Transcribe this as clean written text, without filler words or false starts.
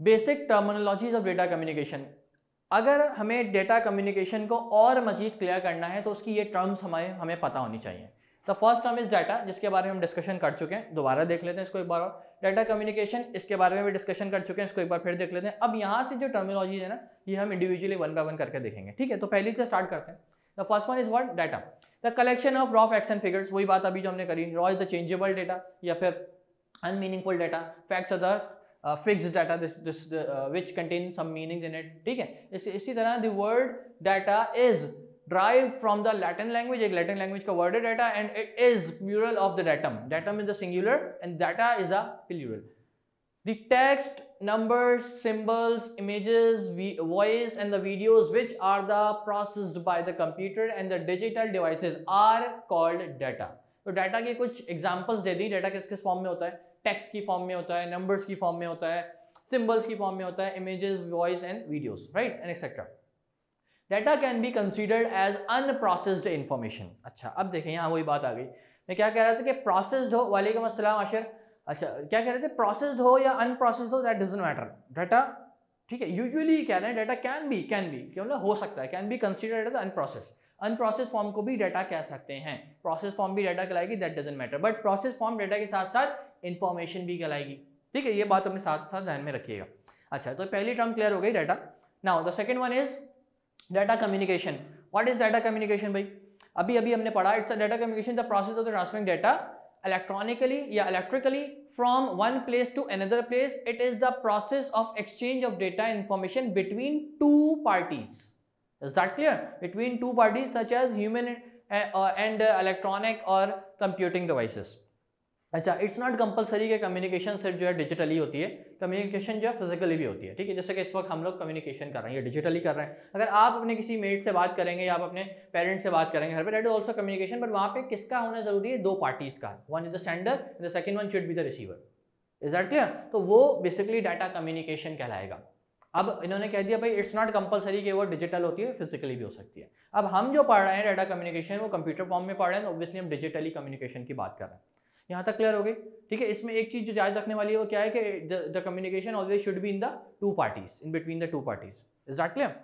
Basic terminologies of data communication. अगर हमें data communication को और मजीद क्लियर करना है तो उसकी ये टर्म्स हमें पता होनी चाहिए। The first term is data, जिसके बारे में हम डिस्कशन कर चुके हैं, दोबारा देख लेते हैं इसको एक बार और। डाटा कम्युनिकेशन, इसके बारे में भी डिस्कशन कर चुके हैं, इसको एक बार फिर देख लेते हैं। अब यहाँ से जो टर्मिनोलॉजी है ना, ये हम इंडिविजुअली वन बाय वन करके देखेंगे, ठीक है। तो पहले से स्टार्ट करते हैं। The first one is what? Data, the collection of raw facts and figures. वही बात अभी जो हमने करी, raw is the changeable data या फिर unmeaningful data, facts are the fixed data, which contain some meanings in it, ठीक है। इसी तरह the word data is derived from the Latin language, एक Latin language का word है data, and it is plural of the datum. Datum is the singular and data is a plural. The text, numbers, symbols, images, voice and the videos which are the processed by the computer and the digital devices are called data. तो data के कुछ examples दे दी। data किस form में होता है? Text की form में होता है, नंबर्स की फॉर्म में होता है, सिंबल्स की फॉर्म में होता है, images, voice and videos, right, and etcetera. Data can be considered as unprocessed information. अच्छा, अब देखें यहाँ वही बात आ गई। मैं क्या कह रहा था कि प्रोसेस्ड हो, वालेकुम अस्सलाम आशिर, अच्छा क्या कह रहे थे, प्रोसेस्ड हो या अनप्रोसेस्ड हो, दैट डजंट मैटर। डाटा, ठीक है, यूजुअली कह रहे हैं डाटा कैन बी क्यों ना, हो सकता है, can be considered as unprocessed. Unprocess form को भी डाटा कह सकते हैं, प्रोसेस फॉर्म भी डाटा कहलाएगी, that doesn't matter. But process form data के साथ साथ इंफॉर्मेशन भी कहलाएगी, ठीक है। ये बात अपने साथ साथ ध्यान में रखिएगा। अच्छा, तो पहली टर्म क्लियर हो गई data. Now the second one is data communication. What is data communication भाई? अभी हमने पढ़ा, it's a data communication the process of the transferring data electronically या electrically from one place to another place. It is the process of exchange of data information between two parties. Is that clear? Between two parties such as human and electronic or computing devices. अच्छा, it's not compulsory कि communication सिर्फ जो है digitally होती है, communication जो है physically भी होती है, ठीक है। जैसे कि इस वक्त हम लोग कम्युनिकेशन कर रहे हैं, ये डिजिटली कर रहे हैं। अगर आप अपने किसी मेट से बात करेंगे या आप अपने पेरेंट्स से बात करेंगे घर पे, that is also communication, but वहाँ पे किसका होना जरूरी है? दो पार्टीज का। One is the sender, the second one should be the receiver. Is that clear? तो वो बेसिकली डाटा कम्युनिकेशन कहलाएगा। अब इन्होंने कह दिया भाई इट्स नॉट कंपलसरी कि वो डिजिटल होती है, फिजिकली भी हो सकती है। अब हम जो पढ़ रहे हैं डाटा कम्युनिकेशन, वो कंप्यूटर फॉर्म में पढ़ रहे हैं, तो ऑब्वियसली हम डिजिटली कम्युनिकेशन की बात कर रहे हैं। यहाँ तक क्लियर हो गई, ठीक है। इसमें एक चीज जो याद रखने वाली है वो क्या है कि the communication always should be in the two parties, in between the two parties. Is that clear?